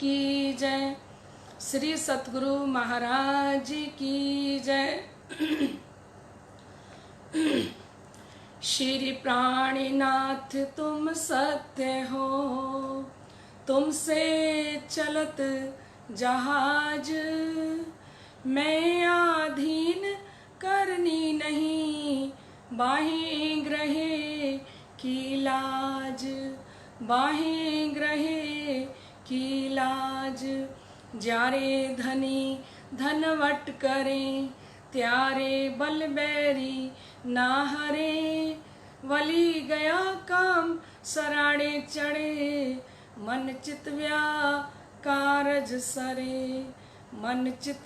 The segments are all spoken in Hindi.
की जय। श्री सतगुरु महाराज की जय। श्री प्राणनाथ तुम सत्य हो, तुमसे चलत जहाज, मैं आधीन करनी नहीं, बाहें ग्रहे की लाज, बाहें ग्रहे की लाज। जारे धनी धनवट करें, त्यारे बल बैरी ना हरे, वली गया काम सराड़े चढ़े, मन चित कारज सरे, मन चित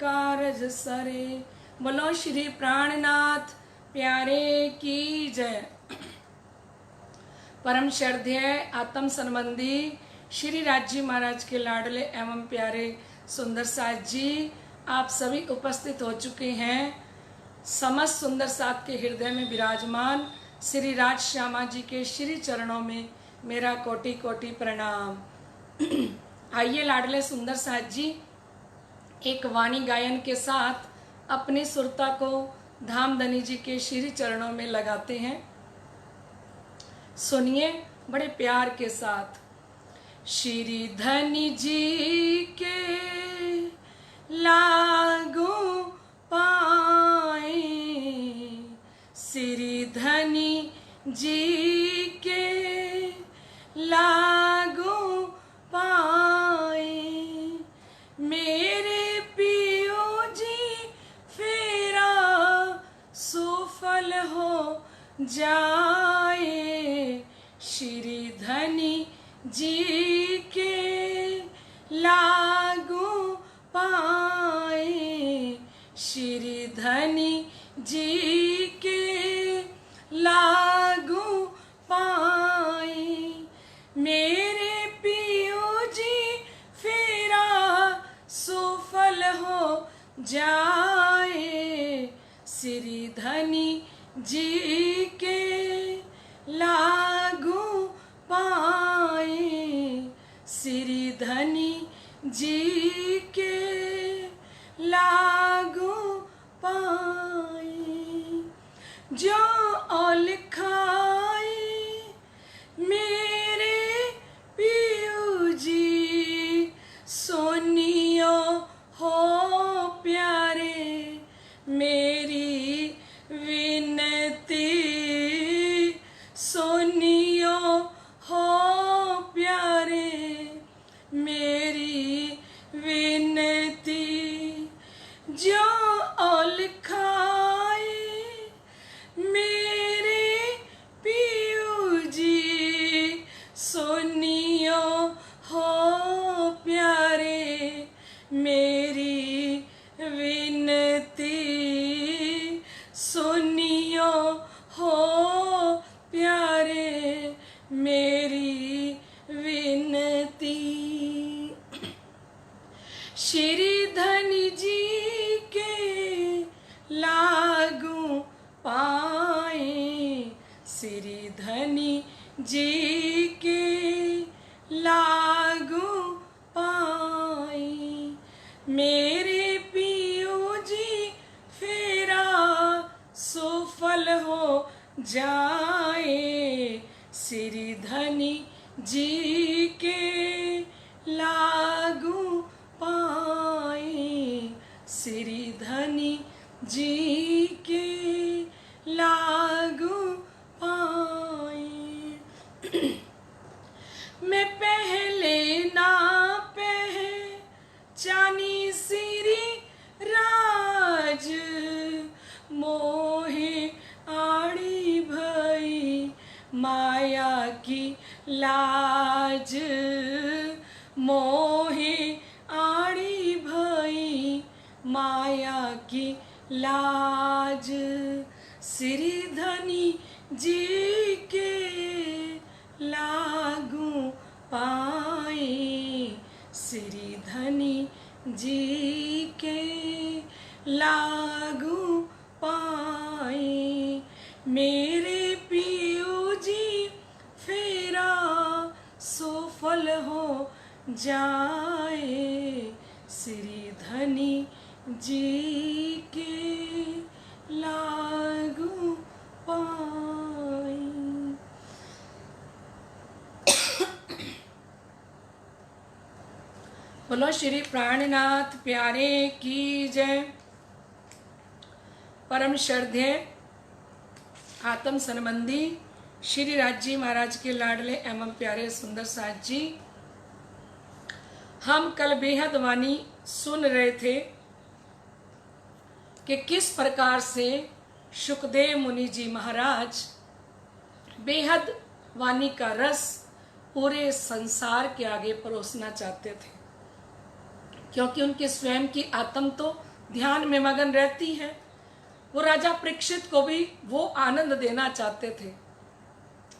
कारज सरे। बोलो श्री प्राणनाथ प्यारे की जय। परम श्रद्धेय आत्म संबंधी श्री राजी महाराज के लाडले एवं प्यारे सुंदर साथ जी, आप सभी उपस्थित हो चुके हैं। समस्त सुंदर साथ के हृदय में विराजमान श्री राज श्यामा जी के श्री चरणों में मेरा कोटि कोटि प्रणाम। आइए लाडले सुंदर साथ जी, एक वाणी गायन के साथ अपनी सुरता को धामधनी जी के श्री चरणों में लगाते हैं। सुनिए बड़े प्यार के साथ। श्री धनी जी के लागू पाए, श्री धनी जी के लागू पाए, मेरे पियो जी फेरा सुफल हो जाए, श्री धनी जी के लागू पाए, श्री धनी जी के लागू पाए, मेरे पियो जी फेरा सुफल हो जाए, श्री धनी जी के लागू पाए, श्री धनी जी के लागू पाए। जो औल खाए मेरे पियो जी, सोनियो हो प्यारे, मेरी विनती सोनियो हो प्यारे, मेरी विनती। जो औल खाए मेरे पियो जी, सोनियो हो प्यारे, मेरी विनती सोनियो हो प्यारे, मेरी विनती। श्री धनी जी के लागू पाए, श्री धनी जी के लागू पाए, मेरे पियो जी फेरा सुफल हो जाए, श्री धनी जी के लागू पाए, श्री धनी जी के लागू पाए। मैं पहले ना पहचानी श्री राज, मोहे आड़ी भई माया की लाज, मोहे आड़ी भई माया की लाज, श्री धनी जी के लागू पाए, श्री धनी जी के लागू पाए, मेरे पियो जी फेरा सुफल हो जाए श्री धनी जी के लागू पाई। बोलो श्री प्राणनाथ प्यारे की जय। परम श्रद्धेय आत्म संबंधी श्री राज महाराज के लाडले एवं प्यारे सुंदर साथ जी, हम कल बेहद वाणी सुन रहे थे कि किस प्रकार से सुखदेव मुनि जी महाराज बेहद वाणी का रस पूरे संसार के आगे परोसना चाहते थे, क्योंकि उनके स्वयं की आत्म तो ध्यान में मगन रहती है। वो राजा परीक्षित को भी वो आनंद देना चाहते थे,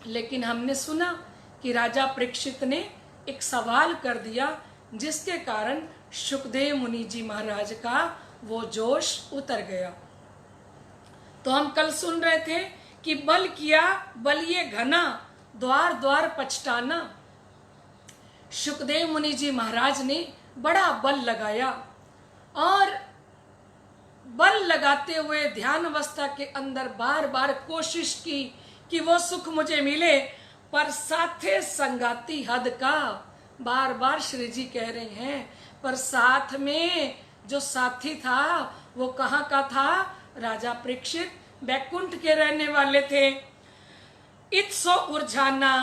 लेकिन हमने सुना कि राजा परीक्षित ने एक सवाल कर दिया, जिसके कारण सुखदेव मुनि जी महाराज का वो जोश उतर गया। तो हम कल सुन रहे थे कि बल किया बलिए घना, द्वार द्वार पछताना। सुखदेव मुनि जी महाराज ने बड़ा बल लगाया और बल लगाते हुए ध्यान अवस्था के अंदर बार बार कोशिश की कि वो सुख मुझे मिले, पर साथे संगाती हद का। बार बार श्री जी कह रहे हैं, पर साथ में जो साथी था वो कहाँ का था? राजा परीक्षित बैकुंठ के रहने वाले थे। इत्सो उर्जाना,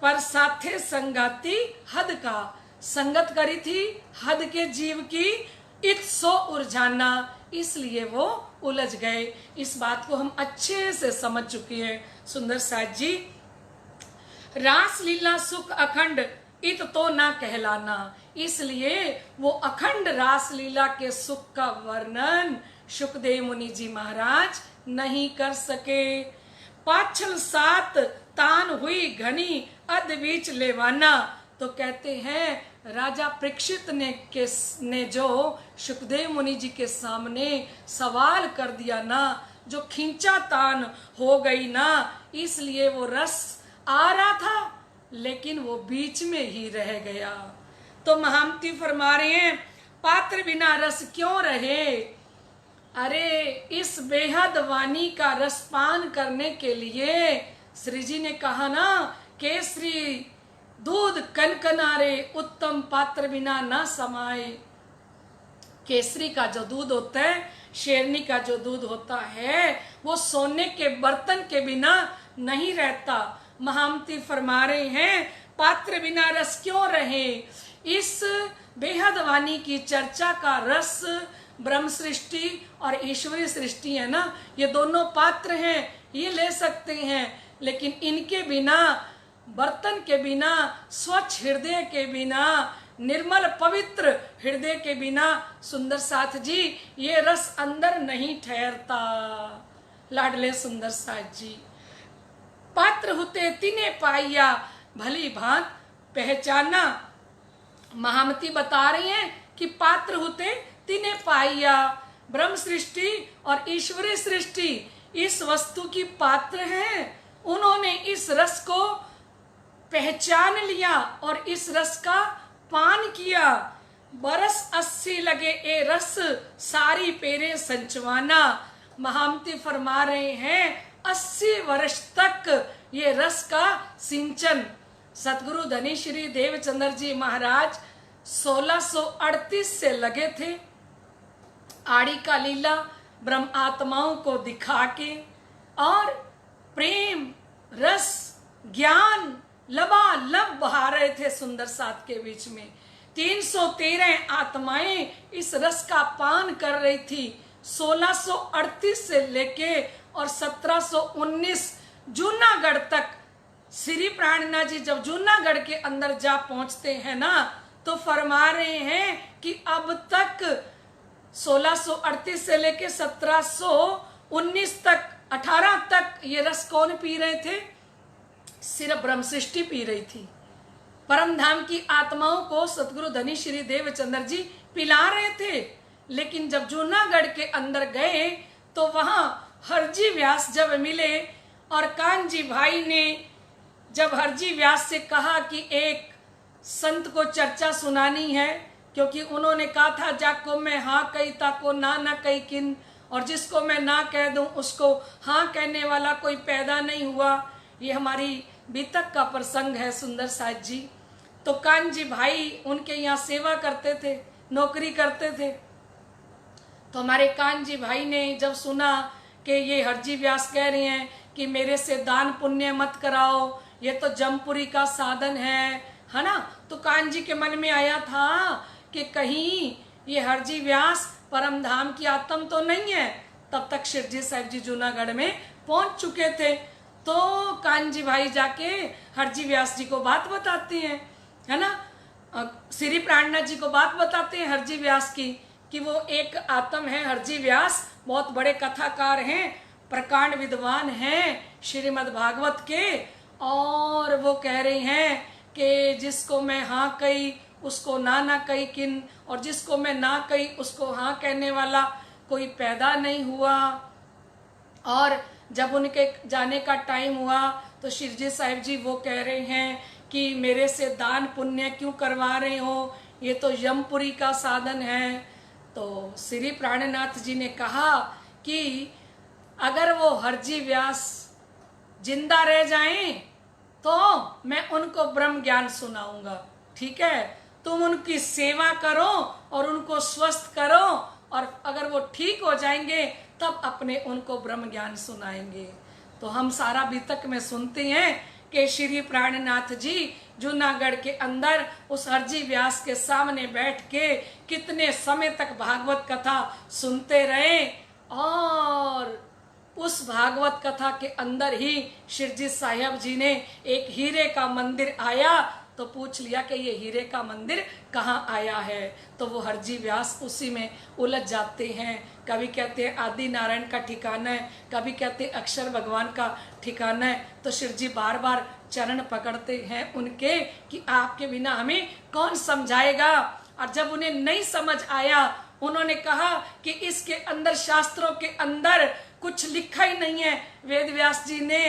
पर साथे संगाती हद का। संगत करी थी हद के जीव की, इत्सो उर्जाना, इसलिए वो उलझ गए। इस बात को हम अच्छे से समझ चुके हैं सुंदर साथ जी। रास लीला सुख अखंड, इत तो ना कहलाना, इसलिए वो अखंड रास लीला के सुख का वर्णन सुखदेव मुनि जी महाराज नहीं कर सके। पाछल सात तान हुई घनी, अध बीच लेवाना। तो कहते हैं राजा परीक्षित ने जो सुखदेव मुनि जी के सामने सवाल कर दिया ना, जो खींचा तान हो गई ना, इसलिए वो रस आ रहा था लेकिन वो बीच में ही रह गया। तो महामती फरमा रहे हैं, पात्र बिना रस क्यों रहे? अरे इस बेहद वाणी का रसपान करने के लिए श्री जी ने कहा ना, केसरी दूध कनकनारे, उत्तम पात्र बिना ना समाये। केसरी का जो दूध होता है, शेरनी का जो दूध होता है, वो सोने के बर्तन के बिना नहीं रहता। महामती फरमा रहे हैं, पात्र बिना रस क्यों रहे? इस बेहद वाणी की चर्चा का रस ब्रह्म सृष्टि और ईश्वरीय सृष्टि है ना, ये दोनों पात्र हैं, ये ले सकते हैं, लेकिन इनके बिना, बर्तन के बिना, स्वच्छ हृदय के बिना, निर्मल पवित्र हृदय के बिना सुंदर साथ जी ये रस अंदर नहीं ठहरता। लाडले सुंदर साथ जी, पात्र होते तिने पाइया, भली भांत पहचाना। महामती बता रही हैं कि पात्र होते तिने पाइया, ब्रह्म सृष्टि और ईश्वरीय सृष्टि इस वस्तु की पात्र हैं। उन्होंने इस रस को पहचान लिया और इस रस का पान किया। बरस 80 लगे ए रस, सारी पेरे संचवाना। महामती फरमा रहे हैं 80 वर्ष तक ये रस का सिंचन सतगुरु धनी श्री देवचंद्र जी महाराज 1638 से लगे थे। आड़ी का लीला ब्रह्म आत्माओं को दिखा के और प्रेम रस ज्ञान लबालब बहा रहे थे सुंदर साथ के बीच में। 313 आत्माएं इस रस का पान कर रही थी। 1638 से लेके और 1719 जूनागढ़ तक। श्री प्राणनाथ जी जब जूनागढ़ के अंदर जा पहुंचते हैं ना, तो फरमा रहे हैं कि अब तक 1638 से लेके 1719 तक 18 तक ये रस कौन पी रहे थे? सिर्फ ब्रह्म सृष्टि पी रही थी। परम धाम की आत्माओं को सतगुरु धनी श्री देवचंद्र जी पिला रहे थे। लेकिन जब जूनागढ़ के अंदर गए तो वहां हरजी व्यास जब मिले और कानजी भाई ने जब हरजी व्यास से कहा कि एक संत को चर्चा सुनानी है, क्योंकि उन्होंने कहा था जाको मैं हाँ कही ताको ना ना कही किन, और जिसको मैं ना कह दूं उसको हाँ कहने वाला कोई पैदा नहीं हुआ। ये हमारी बीतक का प्रसंग है सुंदर साज जी। तो कान जी भाई उनके यहाँ सेवा करते थे, नौकरी करते थे। तो हमारे कान जी भाई ने जब सुना कि ये हरजी व्यास कह रहे हैं कि मेरे से दान पुण्य मत कराओ, ये तो जमपुरी का साधन है ना, तो कान जी के मन में आया था कि कहीं ये हरजी व्यास परम धाम की आत्म तो नहीं है। तब तक शिरजी साहिब जी जूनागढ़ में पहुंच चुके थे। तो कान जी भाई जाके हरजी व्यास जी को बात बताते हैं, है ना, श्री प्राणनाथ जी को बात बताते हैं हरजी व्यास की, कि वो एक आत्म है हरजी व्यास, बहुत बड़े कथाकार हैं, प्रकांड विद्वान हैं श्रीमद् भागवत के, और वो कह रहे हैं कि जिसको मैं हाँ कही उसको ना ना कही किन, और जिसको मैं ना कही उसको हाँ कहने वाला कोई पैदा नहीं हुआ। और जब उनके जाने का टाइम हुआ तो शिरजी साहिब जी वो कह रहे हैं कि मेरे से दान पुण्य क्यों करवा रहे हो, ये तो यमपुरी का साधन है। तो श्री प्राणनाथ जी ने कहा कि अगर वो हरजी व्यास जिंदा रह जाएं तो मैं उनको ब्रह्म ज्ञान सुनाऊंगा, ठीक है, तुम उनकी सेवा करो और उनको स्वस्थ करो, और अगर वो ठीक हो जाएंगे तब अपने उनको ब्रह्म ज्ञान सुनाएंगे। तो हम सारा बीतक में सुनते हैं कि श्री प्राणनाथ जी जूनागढ़ के अंदर उस हरजी व्यास के सामने बैठ के कितने समय तक भागवत कथा सुनते रहे, और उस भागवत कथा के अंदर ही शिरजी साहिब जी ने एक हीरे का मंदिर आया तो पूछ लिया कि ये हीरे का मंदिर कहाँ आया है। तो वो हरजी व्यास उसी में उलझ जाते हैं, कभी कहते हैं आदि नारायण का ठिकाना है, कभी कहते हैं अक्षर भगवान का ठिकाना है। तो शिरजी बार बार चरण पकड़ते हैं उनके कि आपके बिना हमें कौन समझाएगा। और जब उन्हें नहीं समझ आया उन्होंने कहा कि इसके अंदर शास्त्रों के अंदर कुछ लिखा ही नहीं है वेद व्यास जी ने,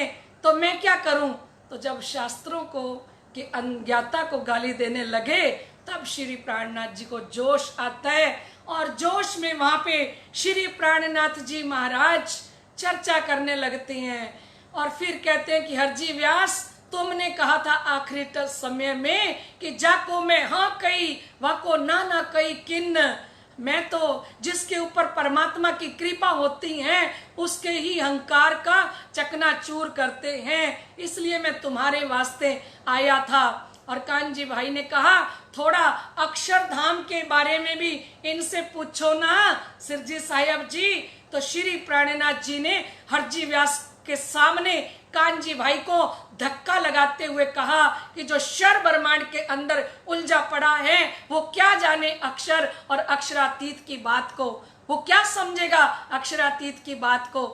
तो मैं क्या करूं। तो जब शास्त्रों को कि अज्ञाता को गाली देने लगे तब श्री प्राणनाथ जी को जोश आता है, और जोश में वहां पे श्री प्राणनाथ जी महाराज चर्चा करने लगते हैं, और फिर कहते हैं कि हरजी व्यास तुमने कहा था आखिरी समय में कि जाको मैं हाँ कही वाको ना ना कही किन, मैं तो जिसके ऊपर परमात्मा की कृपा होती है उसके ही अहंकार का चकनाचूर करते हैं, इसलिए मैं तुम्हारे वास्ते आया था। और कान जी भाई ने कहा थोड़ा अक्षरधाम के बारे में भी इनसे पूछो ना शिरजी साहिब जी। तो श्री प्राणनाथ जी ने हरजी व्यास के सामने कान जी भाई को धक्का लगाते हुए कहा कि जो शर ब्रह्मांड के अंदर उलझा पड़ा है वो क्या जाने अक्षर और अक्षरातीत की बात को, वो क्या समझेगा अक्षरातीत की बात को।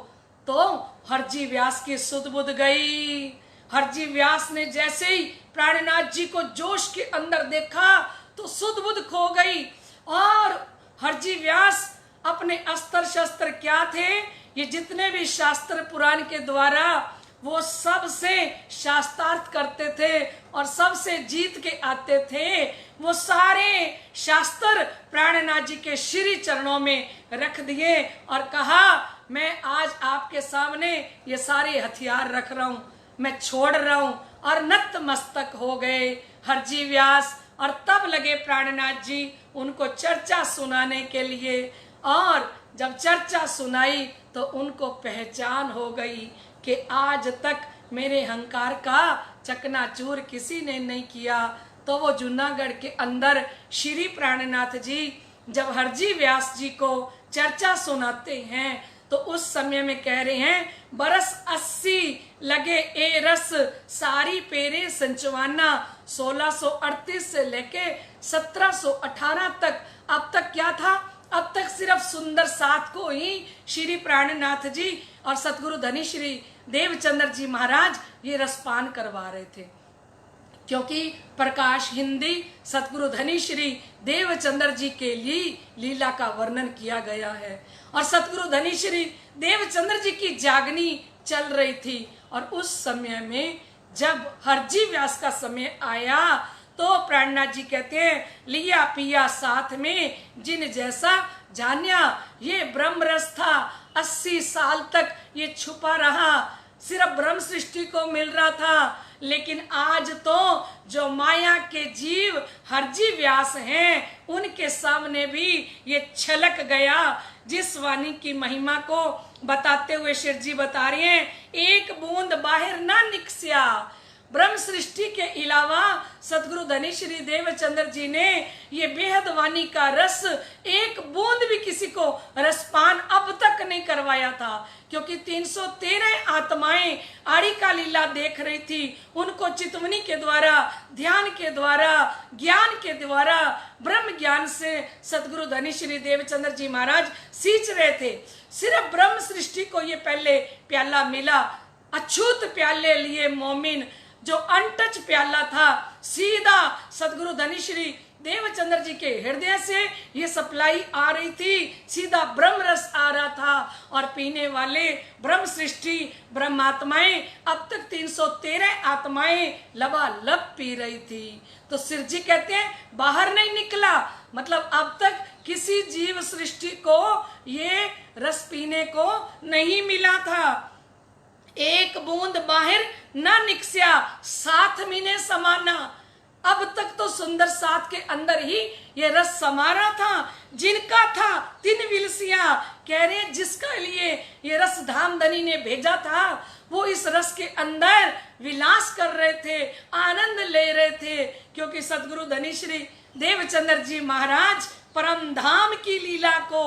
तो हरजी व्यास की सुध बुध गई। हरजी व्यास ने जैसे ही प्राणनाथ जी को जोश के अंदर देखा तो सुध बुध खो गई, और हरजी व्यास अपने अस्त्र शस्त्र क्या थे, ये जितने भी शास्त्र पुराण के द्वारा वो सबसे शास्त्रार्थ करते थे और सबसे जीत के आते थे, वो सारे शास्त्र प्राणनाथ जी के श्री चरणों में रख दिए और कहा मैं आज आपके सामने ये सारे हथियार रख रहा हूँ, मैं छोड़ रहा हूँ, और नतमस्तक हो गए हरजी व्यास। और तब लगे प्राणनाथ जी उनको चर्चा सुनाने के लिए, और जब चर्चा सुनाई तो उनको पहचान हो गई कि आज तक मेरे अहंकार का चकनाचूर किसी ने नहीं किया। तो वो जूनागढ़ के अंदर श्री प्राणनाथ जी जब हरजी व्यास जी को चर्चा सुनाते हैं तो उस समय में कह रहे हैं बरस 80 लगे ए रस सारी पेरे संचवाना 1638 से लेके 1718 तक। अब तक क्या था, अब तक सिर्फ सुंदर साथ को ही श्री प्राणनाथ जी और सतगुरु धनी श्री देवचंद्र जी महाराज ये रसपान करवा रहे थे, क्योंकि प्रकाश हिंदी सतगुरु धनी श्री देवचंद्र जी के लिए लीला का वर्णन किया गया है। और सतगुरु धनी श्री देवचंद्र जी की जागनी चल रही थी, और उस समय में जब हरजी व्यास का समय आया तो तो प्राणनाथ जी कहते हैं लिया पिया साथ में जिन जैसा जान्या, ये ब्रह्म रस था 80 साल तक ये छुपा रहा, सिर्फ ब्रह्म सृष्टि को मिल रहा था। लेकिन आज तो जो माया के जीव हरजी व्यास हैं उनके सामने भी ये छलक गया। जिस वाणी की महिमा को बताते हुए शिव जी बता रहे हैं, एक बूंद बाहर ना निकसिया। ब्रह्म सृष्टि के अलावा सदगुरु धनी श्री देवचंद्र जी ने ये बेहद वाणी का रस एक बूंद भी किसी को रसपान अब तक नहीं करवाया था, क्योंकि 313 आत्माएं आड़ी का लीला देख रही थी। उनको चितवनी के द्वारा, ध्यान के द्वारा, ज्ञान के द्वारा, ब्रह्म ज्ञान से सदगुरु धनी श्री देवचंद्र जी महाराज सींच रहे थे। सिर्फ ब्रह्म सृष्टि को ये पहले प्याला मिला, अछूत प्याले लिए मोमिन, जो अनटच प्याला था, सीधा सदगुरु धनी श्री देवचंद्र जी के हृदय से ये सप्लाई आ रही थी, सीधा ब्रह्म रस आ रहा था। और पीने वाले ब्रह्म सृष्टि ब्रह्मात्माएं अब तक 313 आत्माएं लबालब पी रही थी। तो सिर जी कहते हैं बाहर नहीं निकला, मतलब अब तक किसी जीव सृष्टि को ये रस पीने को नहीं मिला था। एक बूंद बाहर ना निकसिया, साथ मीने समाना। अब तक तो सुंदर साथ के अंदर ही ये रस समारा था। जिनका था तीन विलसिया, कह रहे जिसका लिए ये रस धामधनी ने भेजा था, वो इस रस के अंदर विलास कर रहे थे, आनंद ले रहे थे। क्योंकि सदगुरु धनी श्री देवचंद्र जी महाराज परम धाम की लीला को,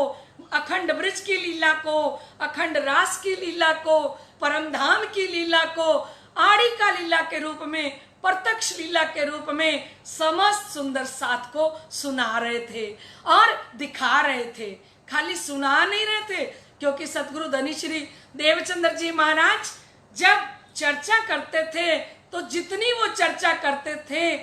अखंड ब्रज की लीला को, अखंड रास की लीला को, परम धाम की लीला को आड़ी का लीला के रूप में, प्रत्यक्ष लीला के रूप में समस्त सुंदर साथ को सुना रहे थे और दिखा रहे थे। खाली सुना नहीं रहे थे, क्योंकि सतगुरु धनी श्री देवचंद्र जी महाराज जब चर्चा करते थे तो जितनी वो चर्चा करते थे,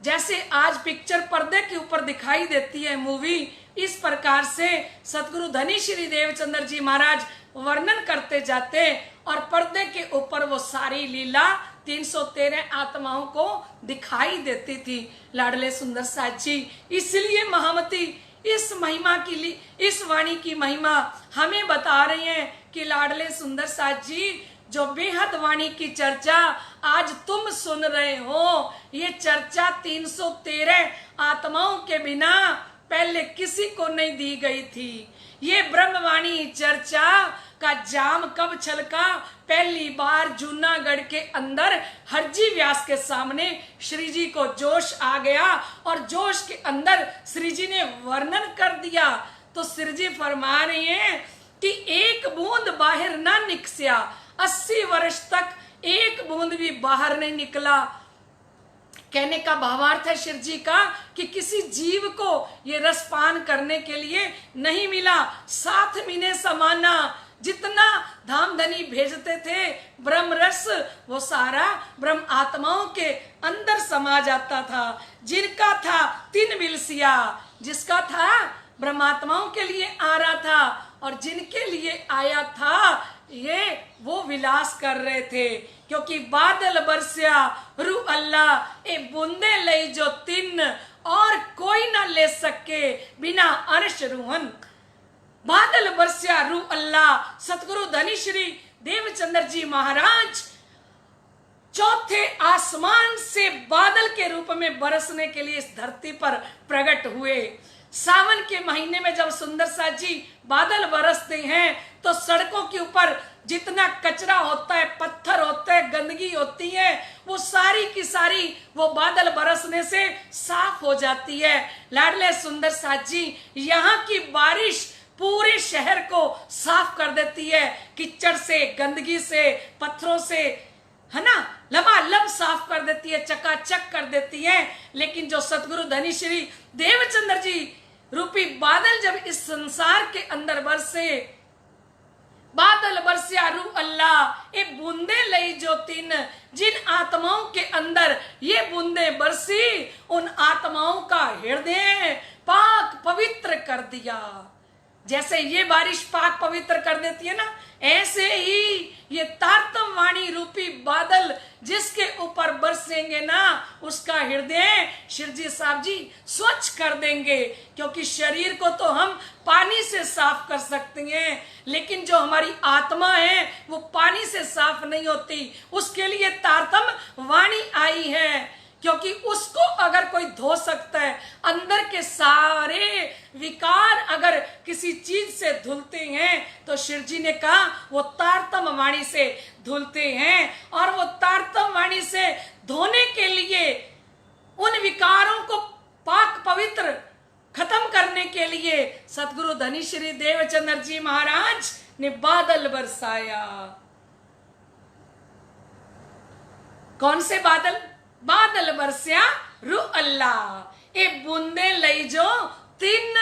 जैसे आज पिक्चर पर्दे के ऊपर दिखाई देती है मूवी, इस प्रकार से सतगुरु धनी श्री देवचंद्र जी महाराज वर्णन करते जाते और पर्दे के ऊपर वो सारी लीला 313 आत्माओं को दिखाई देती थी। लाडले सुंदर साथ जी इसलिए महामती इस महिमा की, इस वाणी की महिमा हमें बता रही हैं कि लाडले सुंदर साथ जी जो बेहद वाणी की चर्चा आज तुम सुन रहे हो, ये चर्चा 313 आत्माओं के बिना पहले किसी को नहीं दी गई थी। ये ब्रह्मवाणी चर्चा का जाम कब छलका? पहली बार जूनागढ़ के अंदर हरजी व्यास के सामने श्री जी को जोश आ गया और जोश के अंदर श्री जी ने वर्णन कर दिया। तो श्री जी फरमा रही हैं कि एक बूंद बाहर ना निकसिया, 80 वर्ष तक एक बूंद भी बाहर नहीं निकला। कहने का भावार्थ है शिव जी का कि किसी जीव को ये रसपान करने के लिए नहीं मिला। 7 महीने समाना जितना धामधनी भेजते थे ब्रह्म रस, वो सारा ब्रह्म आत्माओं के अंदर समा जाता था। जिनका था 3 विलसिया, जिसका था ब्रह्मात्माओं के लिए आ रहा था और जिनके लिए आया था ये वो विलास कर रहे थे। क्योंकि बादल बरसिया रू अल्लाह ए बूंदे ले जो 3 और कोई ना ले सके बिना अर्श रूहन। बादल बरसिया रू अल्लाह, सतगुरु धनी श्री देवचंद्र जी महाराज चौथे आसमान से बादल के रूप में बरसने के लिए इस धरती पर प्रकट हुए। सावन के महीने में जब सुंदर साथ जी बादल बरसते हैं तो सड़कों के ऊपर जितना कचरा होता है, पत्थर होते हैं, गंदगी होती है, वो सारी की सारी वो बादल बरसने से साफ हो जाती है। लाडले सुंदर साथ जी यहाँ की बारिश पूरे शहर को साफ कर देती है, कीचड़ से, गंदगी से, पत्थरों से, है ना, लबालब साफ कर देती है, चकाचक कर देती है। लेकिन जो सतगुरु धनी श्री देवचंद्र जी रूपी बादल जब इस संसार के अंदर बरसे, बादल बरसिया रू अल्लाह ए बूंदे लई जो 3, जिन आत्माओं के अंदर ये बूंदे बरसी उन आत्माओं का हृदय पाक पवित्र कर दिया। जैसे ये बारिश पाक पवित्र कर देती है ना, ऐसे ही ये तारतम वाणी रूपी बादल जिसके ऊपर बरसेंगे ना, उसका हृदय शिरजी साहब जी स्वच्छ कर देंगे। क्योंकि शरीर को तो हम पानी से साफ कर सकते हैं, लेकिन जो हमारी आत्मा है वो पानी से साफ नहीं होती। उसके लिए तारतम वाणी आई है, क्योंकि उसको अगर कोई धो सकता है, अंदर के सारे विकार अगर किसी चीज से धुलते हैं तो शिव जी ने कहा वो तारतम वाणी से धुलते हैं। और वो तारतम वाणी से धोने के लिए, उन विकारों को पाक पवित्र खत्म करने के लिए सतगुरु धनी श्री देवचंद्र जी महाराज ने बादल बरसाया। कौन से बादल? बादल बरस्या रू अल्लाह ए बूंदे लई जो तीन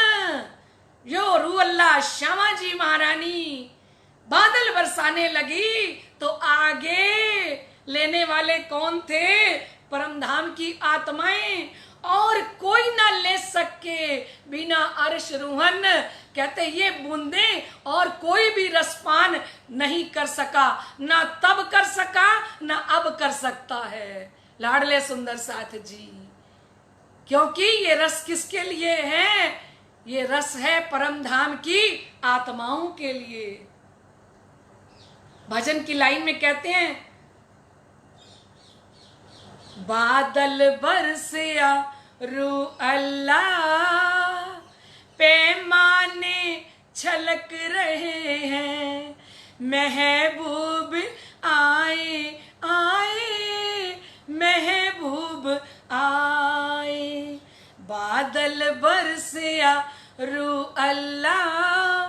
यो रू अल्लाह श्यामा जी महारानी बादल बरसाने लगी। तो आगे लेने वाले कौन थे? परम धाम की आत्माएं, और कोई ना ले सके बिना अर्श रूहन। कहते ये बूंदे और कोई भी रसपान नहीं कर सका, ना तब कर सका ना अब कर सकता है लाडले सुंदर साथ जी। क्योंकि ये रस किसके लिए है? ये रस है परम धाम की आत्माओं के लिए। भजन की लाइन में कहते हैं, बादल बरसिया रू अल्लाह पैमाने छलक रहे हैं, महबूब आए आए महबूब आए। बादल बरसिया रू अल्लाह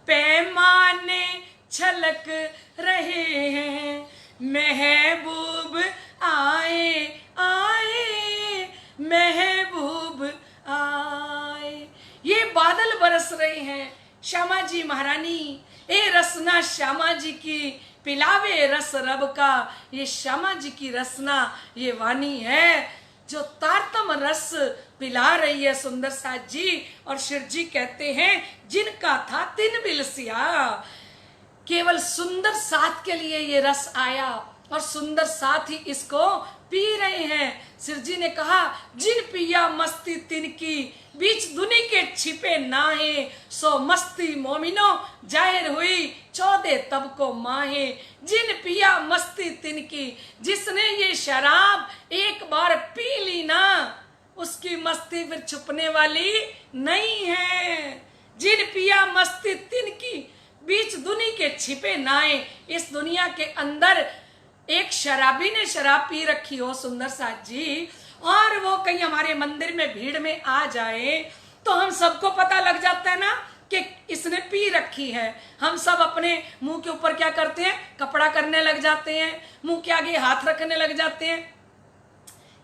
पैमाने छलक रहे हैं, महबूब आए आए महबूब आए। ये बादल बरस रहे हैं श्यामा जी महारानी, ए रसना श्यामा जी की पिलावे रस रब का। ये श्यामा जी की रसना, ये वाणी है जो तारतम रस पिला रही है सुंदर साथ जी। और शिव जी कहते हैं जिनका था तिन बिलसिया, केवल सुंदर साथ के लिए ये रस आया और सुंदर साथ ही इसको पी रहे हैं। शिव जी ने कहा जिन पिया मस्ती तिन की, बीच दुनी के छिपे नाहे, सो मस्ती मोमिनो जाहिर हुई 14 तब को माहे। जिन पिया मस्ती तिन की, जिसने ये शराब एक बार पी ली ना, उसकी मस्ती फिर छुपने वाली नहीं है। जिन पिया मस्ती तिन की, बीच दुनी के छिपे नाए। इस दुनिया के अंदर एक शराबी ने शराब पी रखी हो सुंदर साथ जी, और वो कहीं हमारे मंदिर में भीड़ में आ जाए तो हम सबको पता लग जाता है ना कि इसने पी रखी है। हम सब अपने मुंह के ऊपर क्या करते हैं? कपड़ा करने लग जाते हैं, मुंह के आगे हाथ रखने लग जाते हैं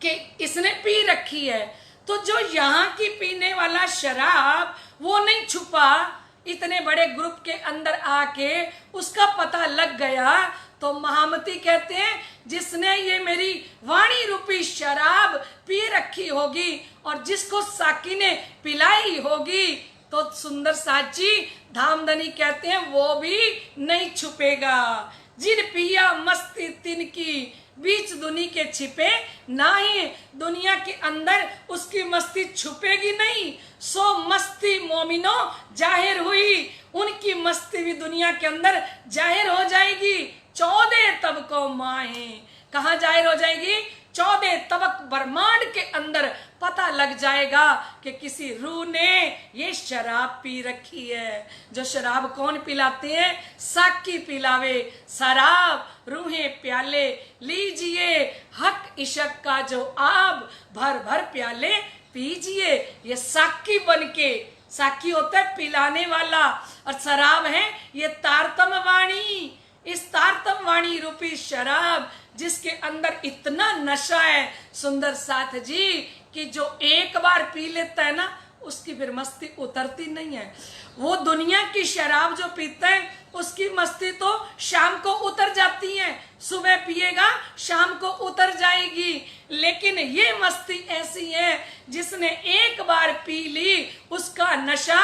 कि इसने पी रखी है। तो जो यहाँ की पीने वाला शराब वो नहीं छुपा, इतने बड़े ग्रुप के अंदर आके उसका पता लग गया। तो महामती कहते हैं जिसने ये मेरी वाणी रूपी शराब पी रखी होगी और जिसको साकी ने पिलाई होगी, तो सुंदर साथ जी धामधनी कहते हैं वो भी नहीं छुपेगा। जिन पिया मस्ती तिन की, बीच दुनी के छिपे नाही। दुनिया के अंदर उसकी मस्ती छुपेगी नहीं, सो मस्ती मोमिनो जाहिर हुई। उनकी मस्ती भी दुनिया के अंदर जाहिर हो जाएगी। 14 तबकों माहे, कहाँ जाहिर हो जाएगी? 14 तबक ब्रह्मांड के अंदर पता लग जाएगा कि किसी रूह ने ये शराब पी रखी है। जो शराब कौन पिलाते हैं? साकी पिलावे शराब रूहें प्याले, लीजिए हक इशक का जो आब, भर भर प्याले पीजिए। ये साकी बनके, साकी होता है पिलाने वाला, और शराब है ये तारतम वाणी। इस तारतम वाणी रूपी शराब जिसके अंदर इतना नशा है सुंदर साथ जी, कि जो एक बार पी लेता है ना उसकी फिर मस्ती उतरती नहीं है। वो दुनिया की शराब जो पीते हैं उसकी मस्ती तो शाम को उतर जाती है, सुबह पिएगा शाम को उतर जाएगी। लेकिन ये मस्ती ऐसी है जिसने एक बार पी ली उसका नशा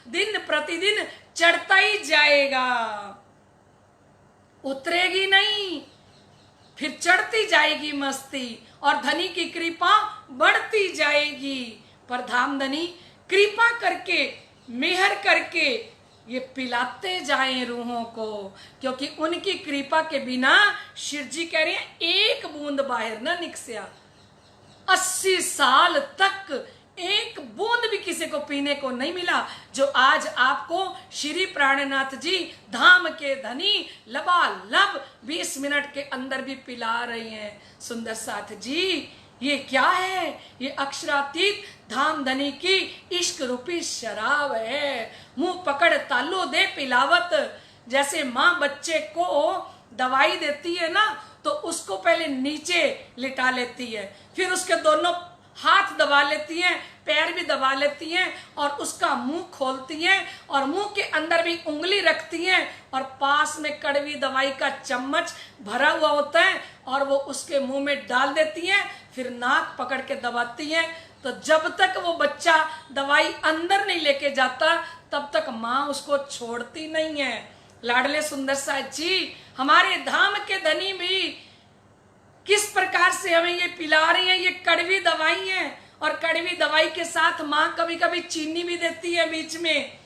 दिन प्रतिदिन चढ़ता ही जाएगा, उतरेगी नहीं, फिर चढ़ती जाएगी मस्ती और धनी की कृपा बढ़ती जाएगी। पर धामधनी कृपा करके मेहर करके ये पिलाते जाएं रूहों को, क्योंकि उनकी कृपा के बिना शिव जी कह रहे हैं एक बूंद बाहर ना निकसिया। 80 साल तक एक बूंद भी किसी को पीने को नहीं मिला, जो आज आपको श्री प्राणनाथ जी धाम के धनी लबालब 20 मिनट के अंदर भी पिला रहे हैं। सुंदर साथ जी, ये क्या है? ये अक्षरातीत धाम धनी की इश्क रूपी शराब है। मुंह पकड़ तालू दे पिलावत। जैसे माँ बच्चे को दवाई देती है ना, तो उसको पहले नीचे लिटा लेती है, फिर उसके दोनों हाथ दबा लेती हैं, पैर भी दबा लेती हैं और उसका मुंह खोलती हैं और मुंह के अंदर भी उंगली रखती हैं और पास में कड़वी दवाई का चम्मच भरा हुआ होता है और वो उसके मुंह में डाल देती हैं, फिर नाक पकड़ के दबाती हैं। तो जब तक वो बच्चा दवाई अंदर नहीं लेके जाता तब तक माँ उसको छोड़ती नहीं है। लाडले सुंदर साथ जी, हमारे धाम के धनी भी किस प्रकार से हमें ये पिला रही है। ये कड़वी दवाई है और कड़वी दवाई के साथ माँ कभी कभी चीनी भी देती है बीच में,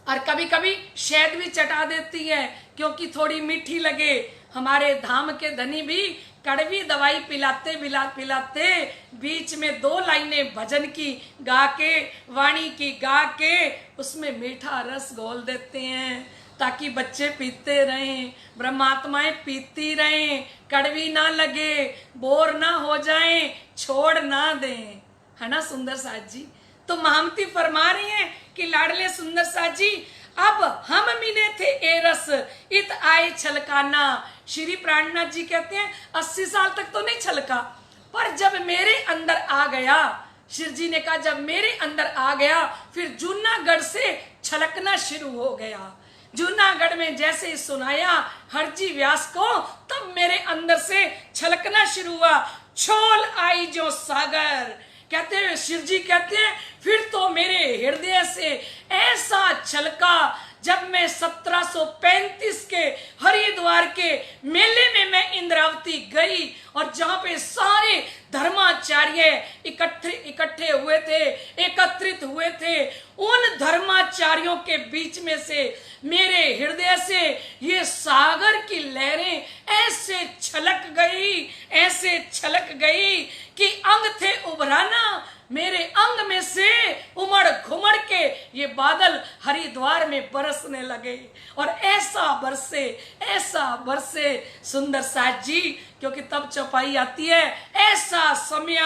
और कभी कभी शहद भी चटा देती है क्योंकि थोड़ी मीठी लगे। हमारे धाम के धनी भी कड़वी दवाई पिलाते पिलाते बीच में 2 लाइनें भजन की गा के, वाणी की गा के उसमें मीठा रस घोल देते हैं ताकि बच्चे पीते रहें, ब्रह्मात्माएं पीती रहें, कड़वी ना लगे, बोर ना हो जाएं, छोड़ ना दें। है ना सुंदर साथ जी? तो महामती फरमा रही हैं कि लाडले सुंदर साथ जी, अब हम मिले थे ए रस इत आए छलकाना। श्री प्राणनाथ जी कहते हैं 80 साल तक तो नहीं छलका, पर जब मेरे अंदर आ गया, शिव जी ने कहा जब मेरे अंदर आ गया फिर जूनागढ़ से छलकना शुरू हो गया। जूनागढ़ में जैसे ही सुनाया हरजी व्यास को, तब मेरे अंदर से छलकना शुरू हुआ। छोल आई जो सागर, कहते हुए शिव जी कहते हैं फिर तो मेरे हृदय से ऐसा छलका जब मैं 1735 के हरिद्वार के मेले में मैं इंद्रावती गई और जहां पे सारे धर्माचार्य इकट्ठे हुए थे, एकत्रित हुए थे। उन धर्माचार्यों के बीच में से मेरे हृदय से ये सागर की लहरें ऐसे छलक गई, ऐसे छलक गई कि अंग थे उभराना, मेरे अंग में से उमड़ घुमड़ के ये बादल हरिद्वार में बरसने लगे। और ऐसा बरसे सुंदर साथ जी, क्योंकि तब चौपाई आती है, ऐसा समय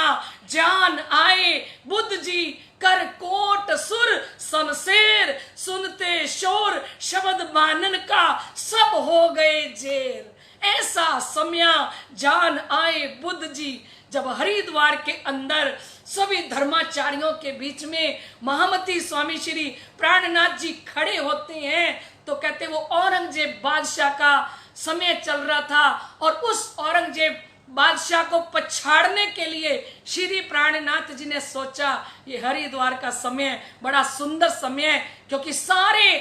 जान आए बुद्ध जी कर कोट सुर शमशेर, सुनते शोर शब्द मानन का सब हो गए जेर। ऐसा समय जान आए बुद्ध जी, जब हरिद्वार के अंदर सभी धर्माचार्यों के बीच में महामती स्वामी श्री प्राणनाथ जी खड़े होते हैं, तो कहते वो औरंगजेब बादशाह का समय चल रहा था और उस औरंगजेब बादशाह को पछाड़ने के लिए श्री प्राणनाथ जी ने सोचा ये हरिद्वार का समय बड़ा सुंदर समय है, क्योंकि सारे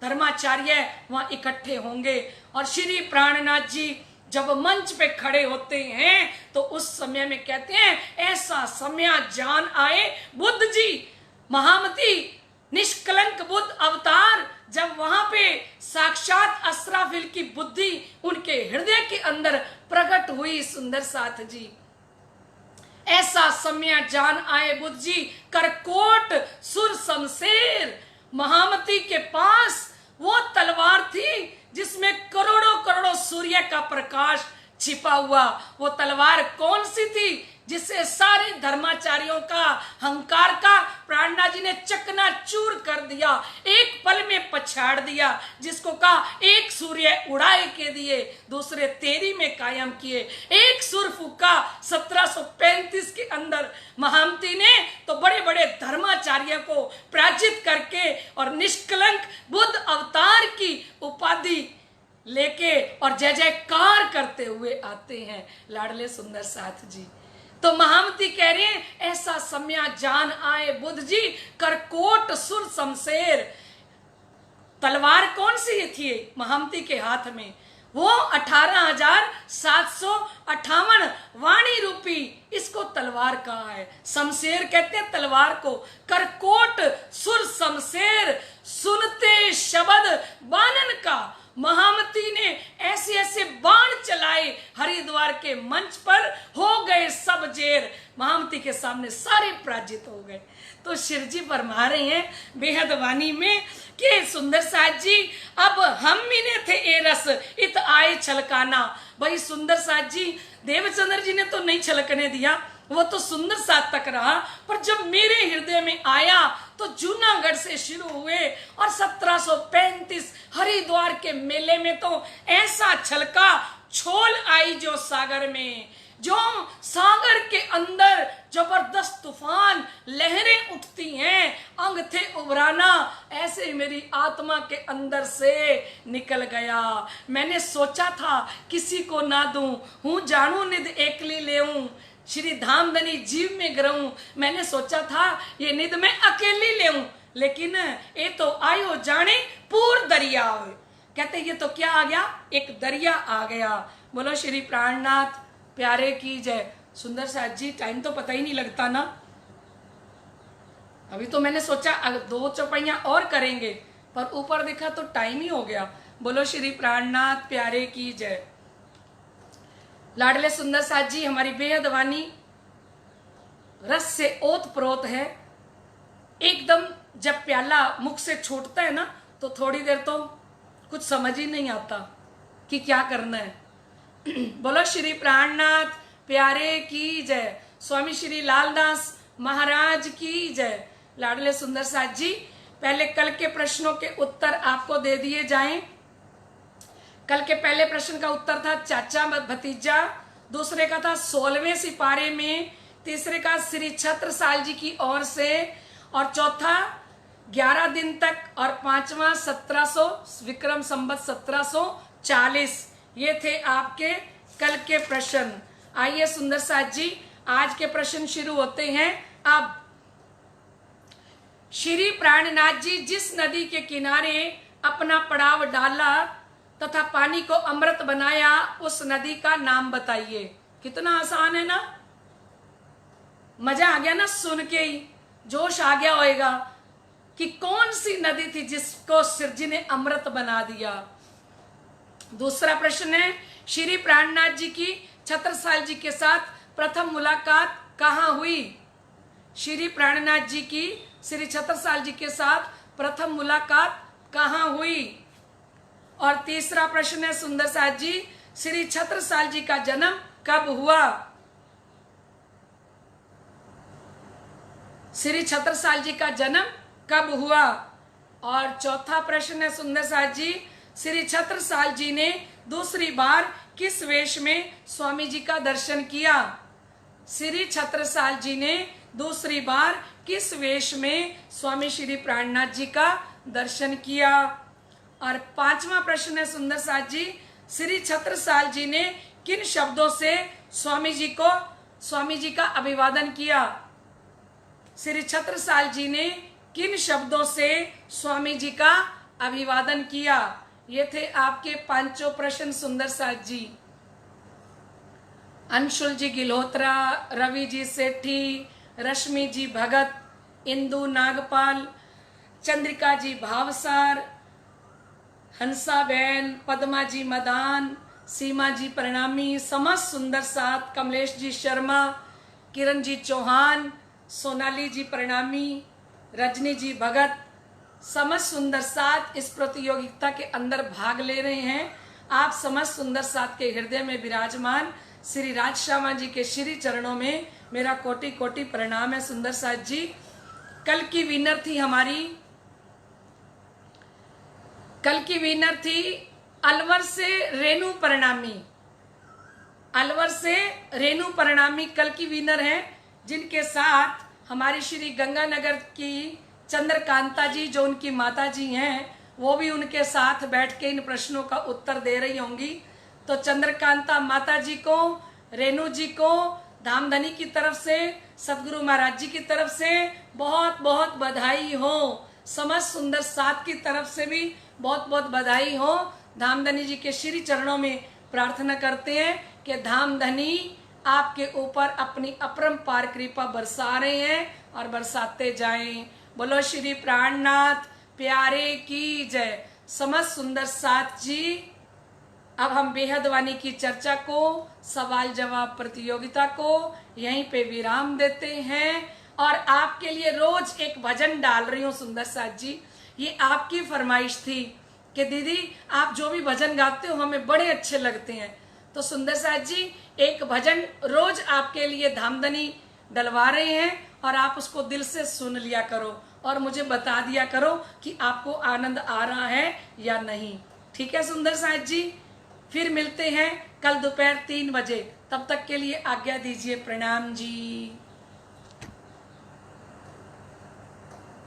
धर्माचार्य वहां इकट्ठे होंगे। और श्री प्राणनाथ जी जब मंच पे खड़े होते हैं तो उस समय में कहते हैं ऐसा समय जान आए बुद्ध जी, महामती निष्कलंक बुद्ध अवतार, जब वहां पे साक्षात असराफिल की बुद्धि उनके हृदय के अंदर प्रकट हुई। सुंदर साथ जी, ऐसा समय जान आए बुद्ध जी करकोट सुर शमशेर। महामती के पास वो तलवार थी जिसमें करोड़ों करोड़ों सूर्य का प्रकाश छिपा हुआ। वो तलवार कौन सी थी जिससे सारे धर्माचार्यों का हंकार का प्राणनाथ जी ने चकनाचूर कर दिया, एक पल में पछाड़ दिया। जिसको कहा एक सूर्य उड़ाए के दिए, दूसरे तेरी में कायम किए। एक सुर फूका 1735 के अंदर महामती ने, तो तो बड़े बड़े धर्माचार्य को पराजित करके और निष्कलंक बुद्ध अवतार की उपाधि लेके और जय जयकार करते हुए आते हैं लाडले सुंदर साथ जी। तो महामती कह रहे हैं ऐसा सम्या जान आए बुद्ध जी, करकोट सुर शमशेर। तलवार कौन सी थी महामती के हाथ में? वो 18,758 वाणी रूपी इसको तलवार कहा है। शमशेर कहते हैं तलवार को। करकोट सुर शमशेर सुनते शब्द बानन का। महामती ने ऐसे ऐसे बाण चलाए हरिद्वार के मंच पर, हो गए सब जेर। महामती के सामने सारे पराजित हो गए। तो शिवजी फरमा रहे हैं बेहद वाणी में कि सुंदर साथ जी अब हम मिने थे ए रस इत आए छलकाना। भाई सुंदर साथ जी, देवचंद्र जी ने तो नहीं छलकने दिया, वो तो सुंदर साथ तक रहा, पर जब मेरे हृदय में आया तो जूनागढ़ से शुरू हुए और 1735 हरिद्वार के मेले में तो ऐसा छलका, छोल आई जो सागर में, जो सागर के अंदर जबरदस्त तूफान लहरें उठती हैं, अंग थे उबराना, ऐसे मेरी आत्मा के अंदर से निकल गया। मैंने सोचा था किसी को ना दूं, हूं जानू निध एकली लेऊं, श्री धामधनी जीव में गिरऊं। मैंने सोचा था ये निध मैं अकेली लेऊं, लेकिन ये तो आयो जाने पूर दरिया। कहते ये तो क्या आ गया? एक दरिया आ गया। बोलो श्री प्राणनाथ प्यारे की जय। सुंदर साथ जी टाइम तो पता ही नहीं लगता ना। अभी तो मैंने सोचा 2 चौपाइयां और करेंगे, पर ऊपर देखा तो टाइम ही हो गया। बोलो श्री प्राणनाथ प्यारे की जय। लाडले सुंदर साथ जी हमारी बेहद वाणी रस से ओत प्रोत है। एकदम जब प्याला मुख से छूटता है ना तो थोड़ी देर तो कुछ समझ ही नहीं आता कि क्या करना है। बोलो श्री प्राणनाथ प्यारे की जय। स्वामी श्री लालदास महाराज की जय। लाडले सुंदर साथ जी पहले कल के प्रश्नों के उत्तर आपको दे दिए जाएं। कल के पहले प्रश्न का उत्तर था चाचा भतीजा, दूसरे का था 16वें सिपारे में, तीसरे का श्री छत्रसाल जी की ओर से, और चौथा 11 दिन तक, और पांचवा 1700 विक्रम संवत 1740। ये थे आपके कल के प्रश्न। आइए सुंदर साथ जी आज के प्रश्न शुरू होते हैं। अब श्री प्राणनाथ जी जिस नदी के किनारे अपना पड़ाव डाला तथा पानी को अमृत बनाया उस नदी का नाम बताइए। कितना आसान है ना, मजा आ गया ना, सुन के ही जोश आ गया होगा कि कौन सी नदी थी जिसको शिव जी ने अमृत बना दिया। दूसरा प्रश्न है श्री प्राणनाथ जी की छत्रसाल जी के साथ प्रथम मुलाकात कहाँ हुई? श्री प्राणनाथ जी की श्री छत्रसाल जी के साथ प्रथम मुलाकात कहाँ हुई? और तीसरा प्रश्न है सुंदर साथ जी श्री छत्रसाल जी का जन्म कब हुआ? श्री छत्रसाल जी का जन्म कब हुआ? और चौथा प्रश्न है सुंदर साथ जी श्री छत्रसाल जी ने दूसरी बार किस वेश में स्वामी जी का दर्शन किया? श्री छत्रसाल जी ने दूसरी बार किस वेश में स्वामी श्री प्राणनाथ जी का दर्शन किया? और पांचवा प्रश्न है सुंदर साथ जी श्री छत्रसाल जी ने किन शब्दों से स्वामी जी का अभिवादन किया? श्री छत्रसाल जी ने किन शब्दों से स्वामी जी का अभिवादन किया? ये थे आपके पांचों प्रश्न सुंदर साथ जी। अंशुल जी गिल्होत्रा, रवि जी सेठी, रश्मि जी भगत, इंदु नागपाल, चंद्रिका जी भावसार, हंसा बहन, पद्मा जी मदान, सीमा जी प्रणामी, समस्त सुंदर साथ, कमलेश जी शर्मा, किरण जी चौहान, सोनाली जी प्रणामी, रजनी जी भगत, समस्त सुंदर साथ इस प्रतियोगिता के अंदर भाग ले रहे हैं। आप समस्त सुंदर साथ के हृदय में विराजमान श्री राज श्यामा जी के श्री चरणों में मेरा कोटि कोटि प्रणाम है सुंदर साथ जी। कल की विनर थी अलवर से रेणु परिणामी, कल की विनर है, जिनके साथ हमारी श्री गंगानगर की चंद्रकांता जी जो उनकी माता जी हैं, वो भी उनके साथ बैठ के इन प्रश्नों का उत्तर दे रही होंगी। तो चंद्रकांता माता जी को, रेणु जी को धामधनी की तरफ से, सदगुरु महाराज जी की तरफ से बहुत बहुत बधाई हो। समस्त सुंदर साथ की तरफ से भी बहुत बहुत बधाई हो। धामधनी जी के श्री चरणों में प्रार्थना करते हैं कि धामधनी आपके ऊपर अपनी अपरंपार कृपा बरसा रहे हैं और बरसाते जाएं। बोलो श्री प्राणनाथ प्यारे की जय। समस्त सुंदर साथ जी, अब हम बेहद वाणी की चर्चा को, सवाल जवाब प्रतियोगिता को यहीं पे विराम देते हैं और आपके लिए रोज एक भजन डाल रही हूँ सुंदर साथ जी। ये आपकी फरमाइश थी कि दीदी आप जो भी भजन गाते हो हमें बड़े अच्छे लगते हैं। तो सुंदर साथ जी एक भजन रोज आपके लिए धामधनी डलवा रहे हैं और आप उसको दिल से सुन लिया करो और मुझे बता दिया करो कि आपको आनंद आ रहा है या नहीं। ठीक है सुंदर साथ जी, फिर मिलते हैं कल दोपहर 3 बजे। तब तक के लिए आज्ञा दीजिए। प्रणाम जी।